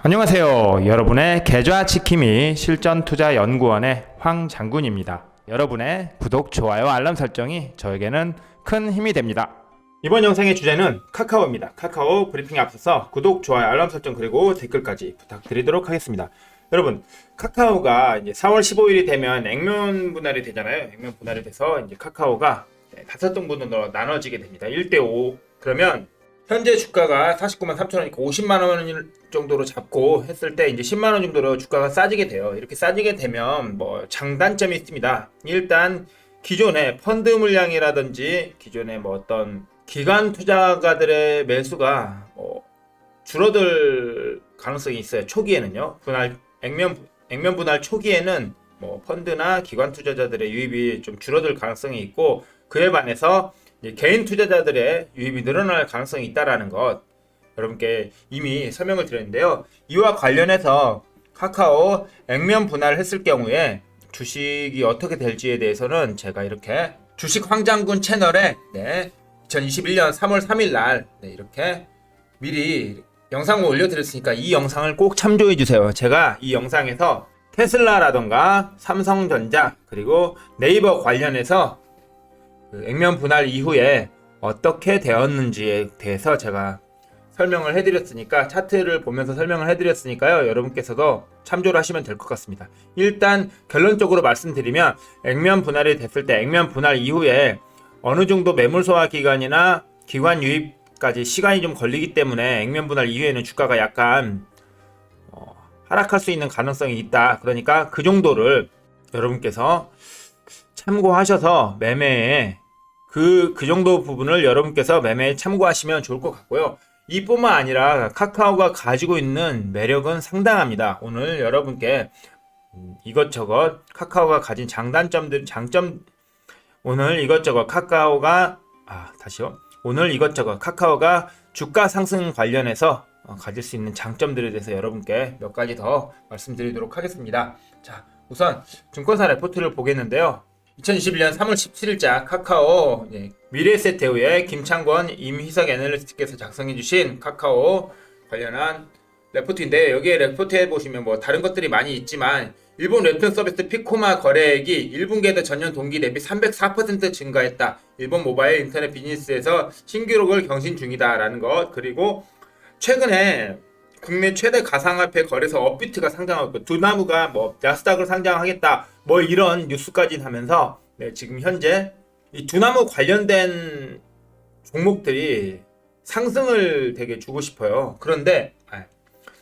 안녕하세요. 여러분의 계좌 지킴이 실전투자연구원의 황장군입니다. 여러분의 구독, 좋아요, 알람 설정이 저에게는 큰 힘이 됩니다. 이번 영상의 주제는 카카오입니다. 카카오 브리핑에 앞서서 구독, 좋아요, 알람 설정 그리고 댓글까지 부탁드리도록 하겠습니다. 여러분, 카카오가 이제 4월 15일이 되면 액면 분할이 되잖아요. 액면 분할이 돼서 이제 카카오가 5등분으로 나눠지게 됩니다. 1대5. 그러면 현재 주가가 49만 3천원이니까 50만 원 정도로 잡고 했을 때 이제 10만 원 정도로 주가가 싸지게 돼요. 이렇게 싸지게 되면 뭐 장단점이 있습니다. 일단 기존의 펀드 물량이라든지 기존의 뭐 어떤 기관 투자가들의 매수가 줄어들 가능성이 있어요. 초기에는요. 액면 분할 초기에는 뭐 펀드나 기관 투자자들의 유입이 좀 줄어들 가능성이 있고, 그에 반해서 개인 투자자들의 유입이 늘어날 가능성이 있다라는 것 여러분께 이미 설명을 드렸는데요. 이와 관련해서 카카오 액면 분할을 했을 경우에 주식이 어떻게 될지에 대해서는 제가 이렇게 주식 황장군 채널에 2021년 3월 3일 날 이렇게 미리 영상을 올려드렸으니까 이 영상을 꼭 참조해 주세요. 제가 이 영상에서 테슬라라던가 삼성전자 그리고 네이버 관련해서 액면 분할 이후에 어떻게 되었는지에 대해서 제가 설명을 해드렸으니까, 차트를 보면서 설명을 해드렸으니까요. 여러분께서도 참조를 하시면 될 것 같습니다. 일단 결론적으로 말씀드리면, 액면 분할이 됐을 때 액면 분할 이후에 어느 정도 매물 소화 기간이나 기관 유입까지 시간이 좀 걸리기 때문에 액면 분할 이후에는 주가가 약간 하락할 수 있는 가능성이 있다. 그러니까 그 정도를 여러분께서 참고하셔서 매매에 그 정도 부분을 여러분께서 매매에 참고하시면 좋을 것 같고요. 이뿐만 아니라 카카오가 가지고 있는 매력은 상당합니다. 오늘 여러분께 이것저것 카카오가 가진 오늘 이것저것 카카오가 주가 상승 관련해서 가질 수 있는 장점들에 대해서 여러분께 몇 가지 더 말씀드리도록 하겠습니다. 자, 우선 증권사 레포트를 보겠는데요. 2021년 3월 17일자 카카오 미래에셋대우의 김창권 임희석 애널리스트께서 작성해주신 카카오 관련한 레포트인데, 여기에 레포트에 보시면 뭐 다른 것들이 많이 있지만 일본 웹툰 서비스 피코마 거래액이 1분기에도 전년 동기 대비 304% 증가했다. 일본 모바일 인터넷 비즈니스에서 신기록을 경신 중이다라는 것, 그리고 최근에 국내 최대 가상화폐 거래소 업비트가 상장하고 있고, 두나무가 뭐 나스닥을 상장하겠다 뭐 이런 뉴스까지 하면서 지금 현재 이 두나무 관련된 종목들이 상승을 되게 주고 싶어요. 그런데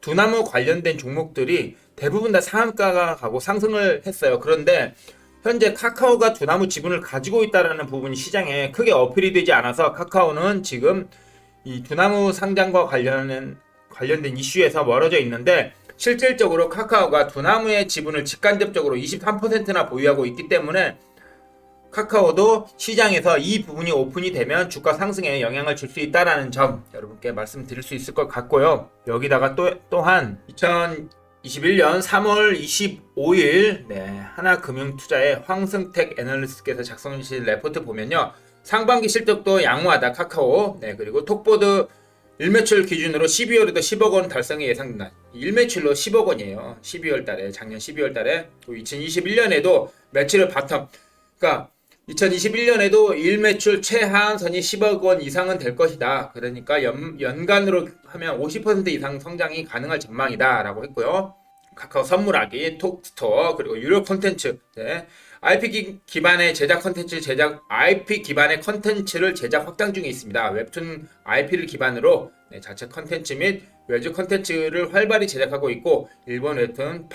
두나무 관련된 종목들이 대부분 다 상한가가 가고 상승을 했어요. 그런데 현재 카카오가 두나무 지분을 가지고 있다는 부분이 시장에 크게 어필이 되지 않아서 카카오는 지금 이 두나무 상장과 관련된 이슈에서 멀어져 있는데, 실질적으로 카카오가 두나무의 지분을 직간접적으로 23%나 보유하고 있기 때문에 카카오도 시장에서 이 부분이 오픈이 되면 주가 상승에 영향을 줄 수 있다는 점 여러분께 말씀드릴 수 있을 것 같고요. 여기다가 또한 2021년 3월 25일 하나금융투자의 황승택 애널리스트께서 작성해 주신 레포트 보면요, 상반기 실적도 양호하다 카카오. 그리고 톡보드 1매출 기준으로 12월에도 10억 원 달성이 예상된다. 1매출로 10억 원이에요. 12월 달에, 작년 12월 달에. 2021년에도 매출을 바텀. 그러니까 2021년에도 1매출 최하한선이 10억 원 이상은 될 것이다. 그러니까 연간으로 하면 50% 이상 성장이 가능할 전망이다. 라고 했고요. 카카오 선물하기, 톡스토어, 그리고 유료 콘텐츠. IP 기반의 컨텐츠를 제작 확장 중에 있습니다. 웹툰 IP를 기반으로 자체 컨텐츠 및 외주 컨텐츠를 활발히 제작하고 있고, 일본 웹툰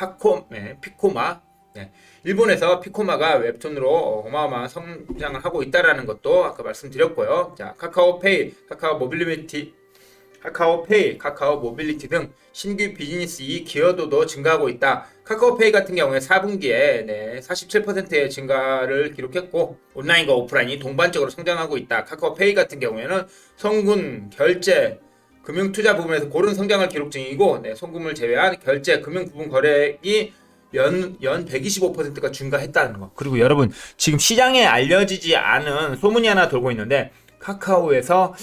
피코마, 일본에서 피코마가 웹툰으로 어마어마한 성장을 하고 있다라는 것도 아까 말씀드렸고요. 자, 카카오페이, 카카오 모빌리티 등 신규 비즈니스 이익 기여도도 증가하고 있다. 카카오페이 같은 경우에 4분기에 47%의 증가를 기록했고, 온라인과 오프라인이 동반적으로 성장하고 있다. 카카오페이 같은 경우에는 송금, 결제, 금융투자 부분에서 고른 성장을 기록 중이고, 송금을 제외한 결제, 금융 부분 거래액이 연 125%가 증가했다는 거. 그리고 여러분, 지금 시장에 알려지지 않은 소문이 하나 돌고 있는데, 카카오에서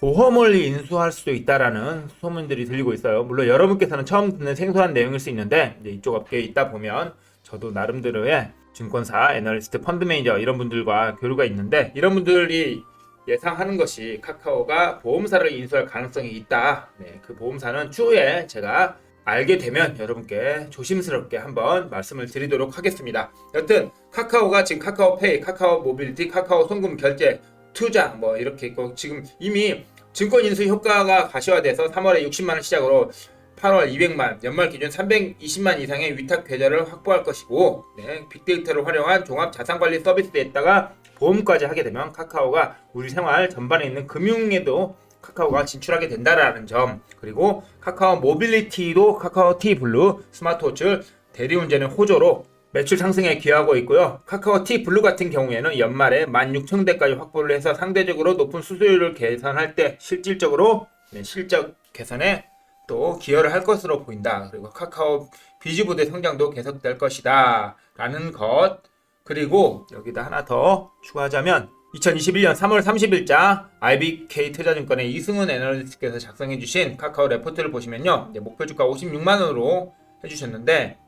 보험을 인수할 수도 있다라는 소문들이 들리고 있어요. 물론 여러분께서는 처음 듣는 생소한 내용일 수 있는데 이제 이쪽 업계에 있다 보면 저도 나름대로의 증권사, 애널리스트, 펀드 매니저 이런 분들과 교류가 있는데 이런 분들이 예상하는 것이 카카오가 보험사를 인수할 가능성이 있다. 네, 그 보험사는 추후에 제가 알게 되면 여러분께 조심스럽게 한번 말씀을 드리도록 하겠습니다. 여튼 카카오가 지금 카카오페이, 카카오 모빌리티, 카카오 송금 결제, 투자 뭐 이렇게 있고 지금 이미 증권 인수 효과가 가시화돼서 3월에 60만원 시작으로 8월 200만, 연말 기준 320만 이상의 위탁 계좌를 확보할 것이고 네, 빅데이터를 활용한 종합 자산관리 서비스에다가 보험까지 하게 되면 카카오가 우리 생활 전반에 있는 금융에도 카카오가 진출하게 된다라는 점, 그리고 카카오 모빌리티도 카카오 T 블루 스마트워치 대리운전의 호조로 매출 상승에 기여하고 있고요. 카카오 T 블루 같은 경우에는 연말에 16,000대까지 확보를 해서 상대적으로 높은 수수료를 계산할 때 실질적으로 실적 개선에 또 기여를 할 것으로 보인다. 그리고 카카오 비즈보드의 성장도 계속될 것이다 라는 것, 그리고 여기다 하나 더 추가하자면 2021년 3월 30일자 IBK 투자증권의 이승훈 애널리스트께서 작성해주신 카카오 레포트를 보시면요, 목표주가 56만원으로 해주셨는데,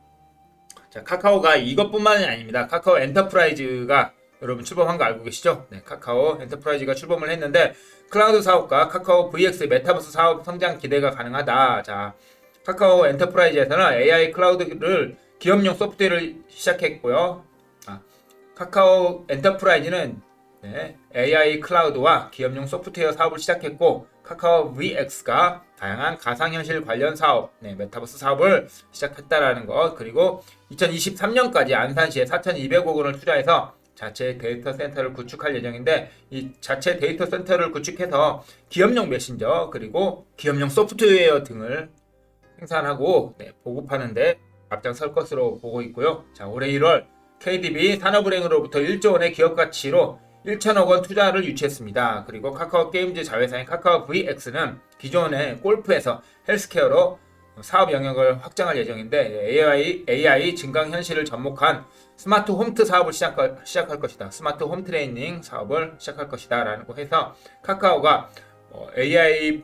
자, 카카오가 이것뿐만이 아닙니다. 카카오 엔터프라이즈가 여러분 출범한 거 알고 계시죠? 네, 카카오 엔터프라이즈가 출범을 했는데 클라우드 사업과 카카오 VX 메타버스 사업 성장 기대가 가능하다. 자, 카카오 엔터프라이즈에서는 AI 클라우드를 기업용 소프트웨어를 시작했고요. 카카오 엔터프라이즈는 AI 클라우드와 기업용 소프트웨어 사업을 시작했고, 카카오 VX가 다양한 가상현실 관련 사업, 메타버스 사업을 시작했다라는 것, 그리고 2023년까지 안산시에 4,200억 원을 투자해서 자체 데이터 센터를 구축할 예정인데, 이 자체 데이터 센터를 구축해서 기업용 메신저 그리고 기업용 소프트웨어 등을 생산하고 보급하는데 앞장설 것으로 보고 있고요. 자, 올해 1월 KDB 산업은행으로부터 1조 원의 기업 가치로 1천억 원 투자를 유치했습니다. 그리고 카카오 게임즈 자회사인 카카오 VX는 기존의 골프에서 헬스케어로 사업 영역을 확장할 예정인데 AI 증강현실을 접목한 스마트 홈트 사업을 시작할 것이다. 스마트 홈 트레이닝 사업을 시작할 것이다 라고 해서 카카오가 AI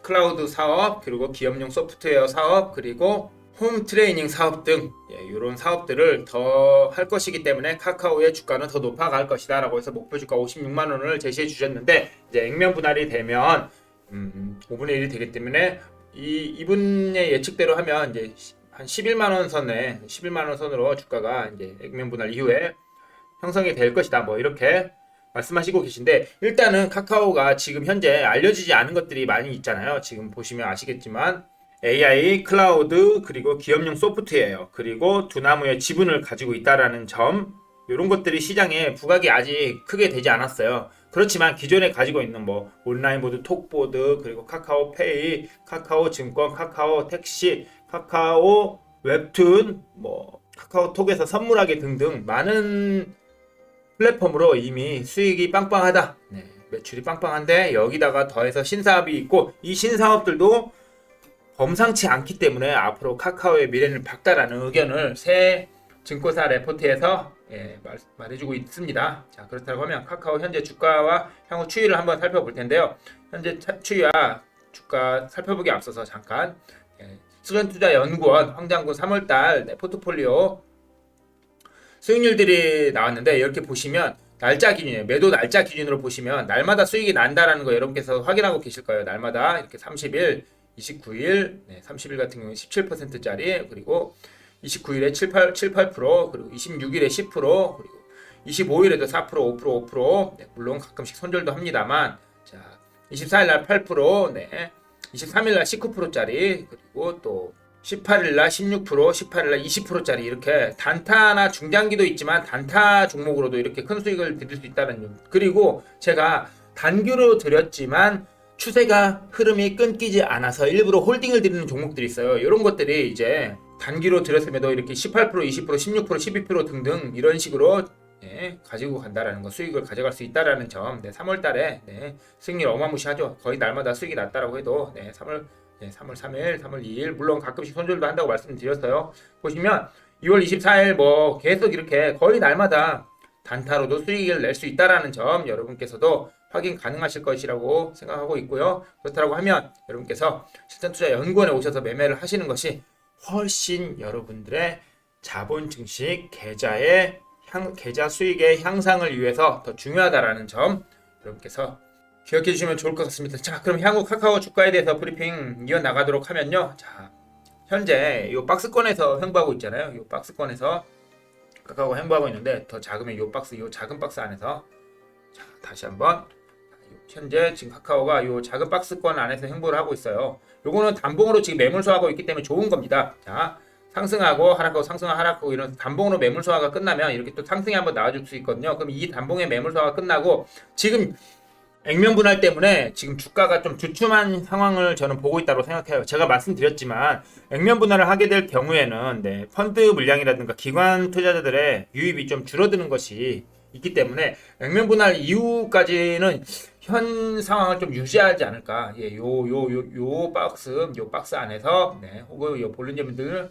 클라우드 사업, 그리고 기업용 소프트웨어 사업, 그리고 홈 트레이닝 사업 등 이런 사업들을 더 할 것이기 때문에 카카오의 주가는 더 높아갈 것이다 라고 해서 목표 주가 56만 원을 제시해 주셨는데, 이제 액면 분할이 되면 5분의 1이 되기 때문에 이분의 예측대로 하면 이제 한 11만 원 선에 11만 원 선으로 주가가 이제 액면 분할 이후에 형성이 될 것이다 뭐 이렇게 말씀하시고 계신데, 일단은 카카오가 지금 현재 알려지지 않은 것들이 많이 있잖아요. 지금 보시면 아시겠지만 AI, 클라우드, 그리고 기업용 소프트웨어, 그리고 두 나무의 지분을 가지고 있다라는 점, 이런 것들이 시장에 부각이 아직 크게 되지 않았어요. 그렇지만 기존에 가지고 있는 뭐 온라인보드, 톡보드, 그리고 카카오페이, 카카오 증권, 카카오 택시, 카카오 웹툰, 뭐 카카오톡에서 선물하기 등등 많은 플랫폼으로 이미 수익이 빵빵하다. 매출이 빵빵한데 여기다가 더해서 신사업이 있고, 이 신사업들도 범상치 않기 때문에 앞으로 카카오의 미래는 밝다라는 의견을 새 증권사 레포트에서 말해주고 있습니다. 자, 그렇다고 하면 카카오 현재 주가와 향후 추이를 한번 살펴볼 텐데요. 현재 추이와 주가 살펴보기 앞서서 잠깐 수전투자연구원 황장군 3월달 포트폴리오 수익률들이 나왔는데, 이렇게 보시면 날짜 기준이에요. 매도 날짜 기준으로 보시면 날마다 수익이 난다라는 거 여러분께서 확인하고 계실 거예요. 날마다 이렇게 30일, 29일, 30일 같은 경우는 17%짜리, 그리고 29일에 7, 8%, 그리고 26일에 10%, 그리고 25일에도 4%, 5%, 5%, 물론 가끔씩 손절도 합니다만, 자, 24일날 8%, 23일날 19%짜리, 그리고 또 18일날 16%, 18일날 20%짜리 이렇게 단타나 중장기도 있지만 단타 종목으로도 이렇게 큰 수익을 드릴 수 있다는 점. 그리고 제가 단규로 드렸지만 추세가 흐름이 끊기지 않아서 일부러 홀딩을 드리는 종목들이 있어요. 이런 것들이 이제 단기로 드렸음에도 이렇게 18%, 20%, 16%, 12% 등등 이런 식으로 가지고 간다라는 거, 수익을 가져갈 수 있다라는 점. 3월달에 수익률 어마무시하죠. 거의 날마다 수익이 났다라고 해도 3월 3일, 3월 2일 물론 가끔씩 손절도 한다고 말씀드렸어요. 보시면 2월 24일 뭐 계속 이렇게 거의 날마다 단타로도 수익을 낼 수 있다라는 점 여러분께서도 확인 가능하실 것이라고 생각하고 있고요. 그렇다고 하면 여러분께서 실전투자연구원에 오셔서 매매를 하시는 것이 훨씬 여러분들의 자본 증식 계좌 수익의 향상을 위해서 더 중요하다라는 점 여러분께서 기억해 주시면 좋을 것 같습니다. 자, 그럼 향후 카카오 주가에 대해서 브리핑 이어나가도록 하면요. 자, 현재 이 박스권에서 횡보하고 있잖아요. 이 박스권에서 카카오가 횡보하고 있는데 더 작으면 이 작은 박스 안에서 자, 다시 한번 현재 지금 카카오가 이 작은 박스권 안에서 횡보를 하고 있어요. 요거는 단봉으로 지금 매물 소화하고 있기 때문에 좋은 겁니다. 자, 상승하고 하락하고 상승하고 하락하고 이런 단봉으로 매물 소화가 끝나면 이렇게 또 상승이 한번 나와줄 수 있거든요. 그럼 이 단봉의 매물 소화가 끝나고 지금 액면 분할 때문에 지금 주가가 좀 주춤한 상황을 저는 보고 있다고 생각해요. 제가 말씀드렸지만 액면 분할을 하게 될 경우에는 펀드 물량이라든가 기관 투자자들의 유입이 좀 줄어드는 것이 있기 때문에 액면 분할 이후까지는 현 상황을 좀 유지하지 않을까. 예, 요 박스 안에서 혹은 요 볼륨들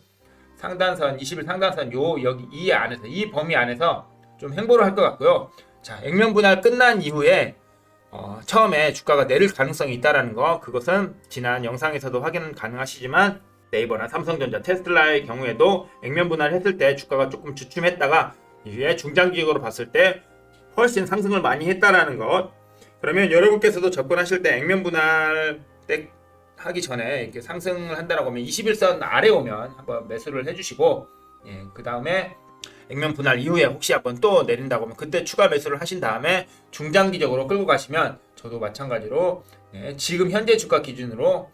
상단선 20일 상단선 여기 이 안에서 이 범위 안에서 좀 행보를 할 것 같고요. 자, 액면 분할 끝난 이후에 처음에 주가가 내릴 가능성이 있다라는 거, 그것은 지난 영상에서도 확인 가능하시지만 네이버나 삼성전자, 테슬라의 경우에도 액면 분할을 했을 때 주가가 조금 주춤했다가 이후에 중장기적으로 봤을 때 훨씬 상승을 많이 했다라는 것. 그러면 여러분께서도 접근하실 때 액면 분할 때 하기 전에 이렇게 상승을 한다라고 하면 21선 아래 오면 한번 매수를 해주시고, 예, 그 다음에 액면 분할 이후에 혹시 한번 또 내린다고 하면 그때 추가 매수를 하신 다음에 중장기적으로 끌고 가시면 저도 마찬가지로 지금 현재 주가 기준으로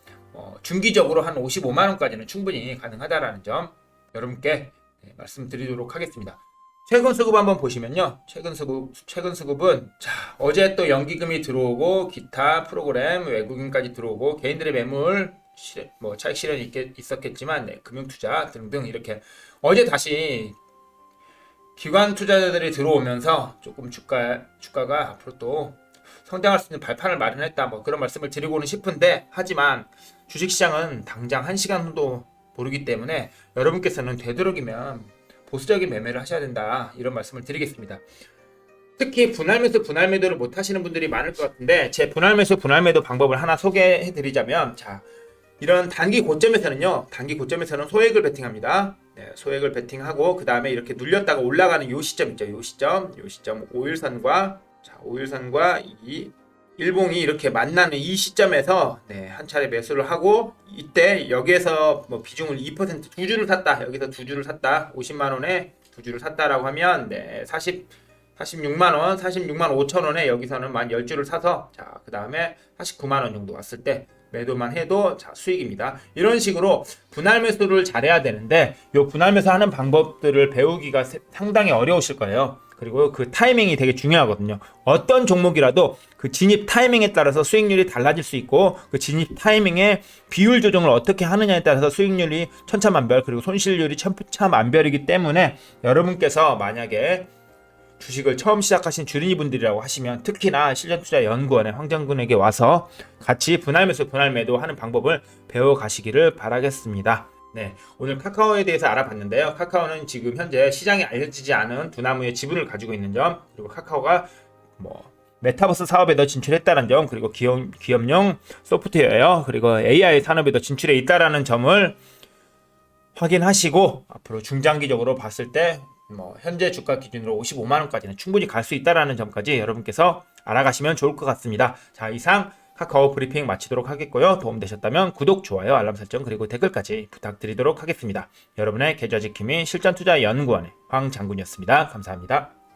중기적으로 한 55만원까지는 충분히 가능하다라는 점 여러분께 말씀드리도록 하겠습니다. 최근 수급 한번 보시면요. 최근 수급은 자, 어제 또 연기금이 들어오고 기타 프로그램 외국인까지 들어오고 개인들의 매물 차익 실현이 있었겠지만 금융투자 등등 이렇게 어제 다시 기관 투자자들이 들어오면서 조금 주가가 앞으로 또 성장할 수 있는 발판을 마련했다 그런 말씀을 드리고는 싶은데, 하지만 주식시장은 당장 1시간 후도 모르기 때문에 여러분께서는 되도록이면 보수적인 매매를 하셔야 된다 이런 말씀을 드리겠습니다. 특히 분할 매도를 못 하시는 분들이 많을 것 같은데 제 분할 매도 방법을 하나 소개해 드리자면, 자, 이런 단기 고점에서는 소액을 베팅합니다. 소액을 베팅하고 그 다음에 이렇게 눌렸다가 올라가는 요 시점 있죠. 요 시점 5일선과 이 일봉이 이렇게 만나는 이 시점에서 한 차례 매수를 하고, 이때 여기에서 비중을 2% 두 주를 샀다. 여기서 두 주를 샀다. 50만 원에 두 주를 샀다라고 하면 46만 원, 46만 5천 원에 여기서는 만 10주를 사서 자, 그다음에 49만 원 정도 왔을 때 매도만 해도 자, 수익입니다. 이런 식으로 분할 매수를 잘해야 되는데 요 분할 매수 하는 방법들을 배우기가 상당히 어려우실 거예요. 그리고 그 타이밍이 되게 중요하거든요. 어떤 종목이라도 그 진입 타이밍에 따라서 수익률이 달라질 수 있고, 그 진입 타이밍의 비율 조정을 어떻게 하느냐에 따라서 수익률이 천차만별, 그리고 손실률이 천차만별이기 때문에 여러분께서 만약에 주식을 처음 시작하신 주린이 분들이라고 하시면 특히나 실전투자연구원의 황정군에게 와서 같이 분할 매도 하는 방법을 배워가시기를 바라겠습니다. 네, 오늘 카카오에 대해서 알아봤는데요. 카카오는 지금 현재 시장에 알려지지 않은 두 나무의 지분을 가지고 있는 점, 그리고 카카오가 메타버스 사업에도 진출했다는 점, 그리고 기업용 소프트웨어, 그리고 AI 산업에도 진출해 있다는 점을 확인하시고 앞으로 중장기적으로 봤을 때 현재 주가 기준으로 55만원까지는 충분히 갈 수 있다는 점까지 여러분께서 알아가시면 좋을 것 같습니다. 자, 이상 카카오 브리핑 마치도록 하겠고요. 도움되셨다면 구독, 좋아요, 알람 설정, 그리고 댓글까지 부탁드리도록 하겠습니다. 여러분의 계좌 지킴이 실전투자연구원의 황장군이었습니다. 감사합니다.